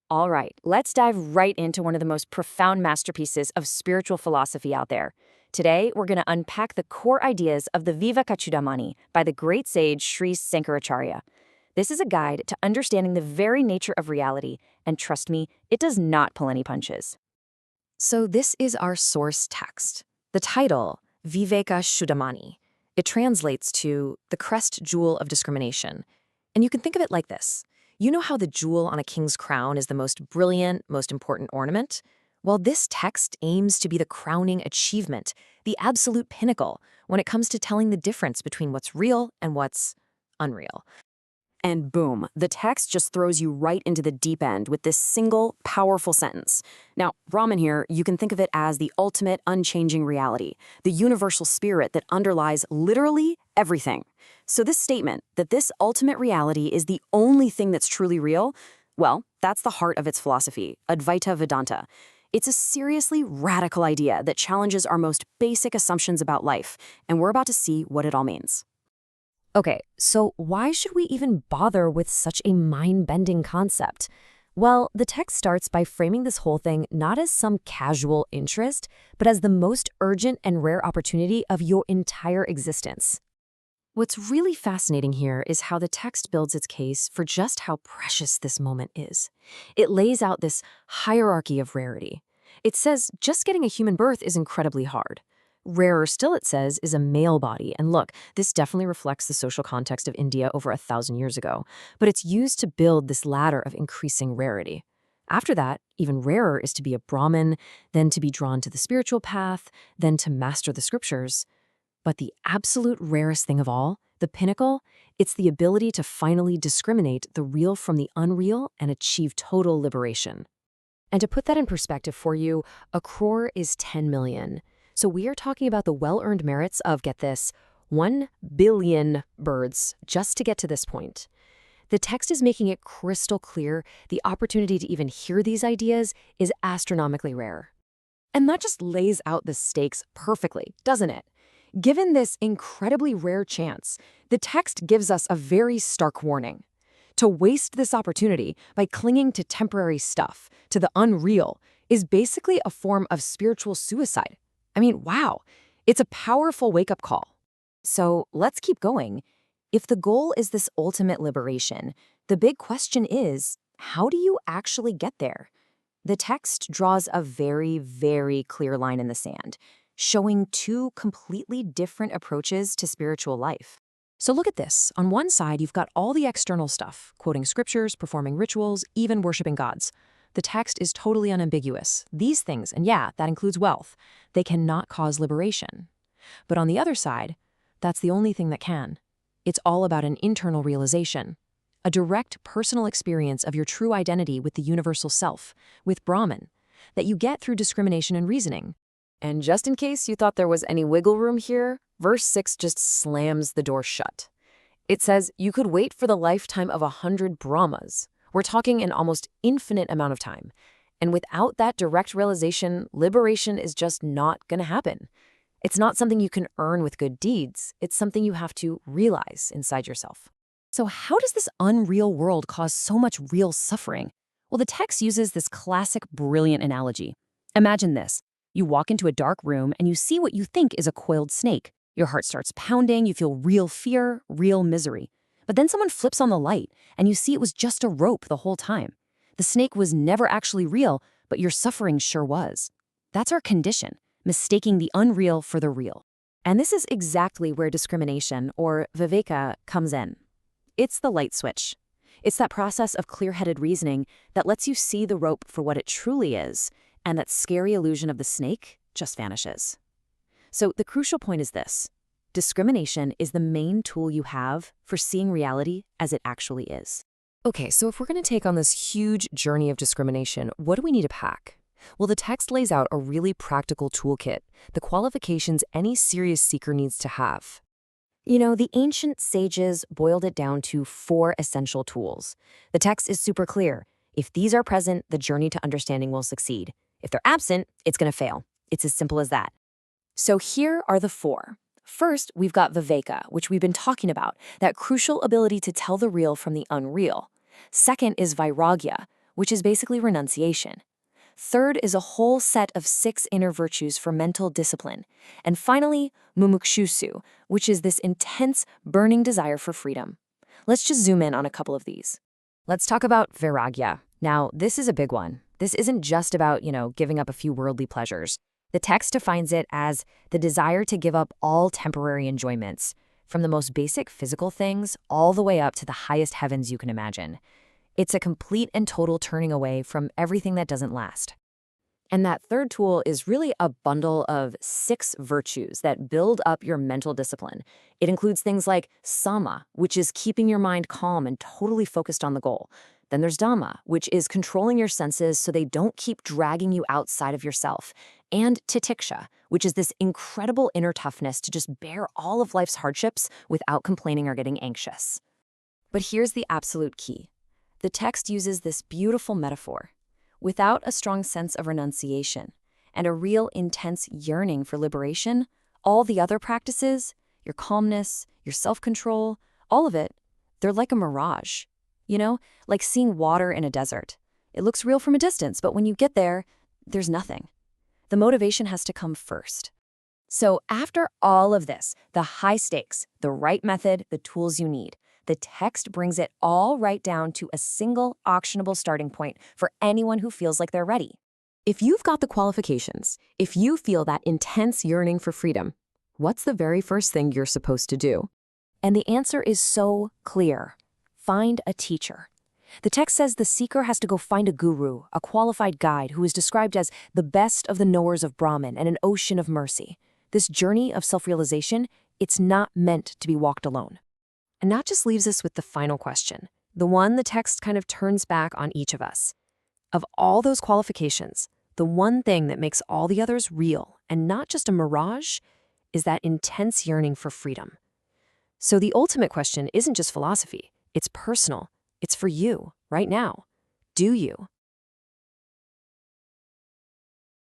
All right, let's dive right into one of the most profound masterpieces of spiritual philosophy out there. Today, we're going to unpack the core ideas of the Vivekachudamani by the great sage Sri Sankaracharya. This is a guide to understanding the very nature of reality, and trust me, it does not pull any punches. So this is our source text. The title, Vivekachudamani. It translates to the Crest Jewel of Discrimination. And you can think of it like this. You know how the jewel on a king's crown is the most brilliant, most important ornament? Well, this text aims to be the crowning achievement, the absolute pinnacle, when it comes to telling the difference between what's real and what's unreal. And boom, the text just throws you right into the deep end with this single, powerful sentence. Now, Brahman here, you can think of it as the ultimate unchanging reality, the universal spirit that underlies literally everything. So this statement, that this ultimate reality is the only thing that's truly real, well, that's the heart of its philosophy, Advaita Vedanta. It's a seriously radical idea that challenges our most basic assumptions about life, and we're about to see what it all means. Okay, so why should we even bother with such a mind-bending concept? Well, the text starts by framing this whole thing not as some casual interest, but as the most urgent and rare opportunity of your entire existence. What's really fascinating here is how the text builds its case for just how precious this moment is. It lays out this hierarchy of rarity. It says just getting a human birth is incredibly hard. Rarer still, it says, is a male body. And look, this definitely reflects the social context of India over 1,000 years ago. But it's used to build this ladder of increasing rarity. After that, even rarer is to be a Brahmin, then to be drawn to the spiritual path, then to master the scriptures. But the absolute rarest thing of all, the pinnacle, it's the ability to finally discriminate the real from the unreal and achieve total liberation. And to put that in perspective for you, a crore is 10 million. So we are talking about the well-earned merits of, get this, 1 billion birds just to get to this point. The text is making it crystal clear the opportunity to even hear these ideas is astronomically rare. And that just lays out the stakes perfectly, doesn't it? Given this incredibly rare chance, the text gives us a very stark warning. To waste this opportunity by clinging to temporary stuff, to the unreal, is basically a form of spiritual suicide. I mean, wow, it's a powerful wake-up call. So let's keep going. If the goal is this ultimate liberation, the big question is, how do you actually get there? The text draws a very, very clear line in the sand, showing two completely different approaches to spiritual life. So look at this. On one side, you've got all the external stuff, quoting scriptures, performing rituals, even worshiping gods. The text is totally unambiguous. These things, and yeah, that includes wealth, they cannot cause liberation. But on the other side, that's the only thing that can. It's all about an internal realization, a direct personal experience of your true identity with the universal self, with Brahman, that you get through discrimination and reasoning. And just in case you thought there was any wiggle room here, verse 6 just slams the door shut. It says you could wait for the lifetime of 100 Brahmas. We're talking an almost infinite amount of time. And without that direct realization, liberation is just not going to happen. It's not something you can earn with good deeds. It's something you have to realize inside yourself. So how does this unreal world cause so much real suffering? Well, the text uses this classic, brilliant analogy. Imagine this. You walk into a dark room and you see what you think is a coiled snake. Your heart starts pounding, you feel real fear, real misery. But then someone flips on the light, and you see it was just a rope the whole time. The snake was never actually real, but your suffering sure was. That's our condition, mistaking the unreal for the real. And this is exactly where discrimination, or Viveka, comes in. It's the light switch. It's that process of clear-headed reasoning that lets you see the rope for what it truly is, and that scary illusion of the snake just vanishes. So the crucial point is this. Discrimination is the main tool you have for seeing reality as it actually is. Okay, so if we're going to take on this huge journey of discrimination, what do we need to pack? Well, the text lays out a really practical toolkit, the qualifications any serious seeker needs to have. You know, the ancient sages boiled it down to 4 essential tools. The text is super clear. If these are present, the journey to understanding will succeed. If they're absent, it's going to fail. It's as simple as that. So here are the 4. First, we've got Viveka, which we've been talking about, that crucial ability to tell the real from the unreal. Second is Vairagya, which is basically renunciation. Third is a whole set of 6 inner virtues for mental discipline. And finally, mumukshusu, which is this intense, burning desire for freedom. Let's just zoom in on a couple of these. Let's talk about vairagya. Now, this is a big one. This isn't just about, giving up a few worldly pleasures. The text defines it as the desire to give up all temporary enjoyments, from the most basic physical things all the way up to the highest heavens you can imagine. It's a complete and total turning away from everything that doesn't last. And that third tool is really a bundle of 6 virtues that build up your mental discipline. It includes things like sama, which is keeping your mind calm and totally focused on the goal. Then there's dhamma, which is controlling your senses so they don't keep dragging you outside of yourself. And titiksha, which is this incredible inner toughness to just bear all of life's hardships without complaining or getting anxious. But here's the absolute key. The text uses this beautiful metaphor. Without a strong sense of renunciation and a real intense yearning for liberation, all the other practices, your calmness, your self-control, all of it, they're like a mirage. Like seeing water in a desert. It looks real from a distance, but when you get there, there's nothing. The motivation has to come first. So after all of this, the high stakes, the right method, the tools you need, the text brings it all right down to a single actionable starting point for anyone who feels like they're ready. If you've got the qualifications, if you feel that intense yearning for freedom, what's the very first thing you're supposed to do? And the answer is so clear. Find a teacher. The text says the seeker has to go find a guru, a qualified guide who is described as the best of the knowers of Brahman and an ocean of mercy. This journey of self-realization, it's not meant to be walked alone. And that just leaves us with the final question, the one the text kind of turns back on each of us. Of all those qualifications, the one thing that makes all the others real and not just a mirage is that intense yearning for freedom. So the ultimate question isn't just philosophy, it's personal. It's for you, right now. Do you?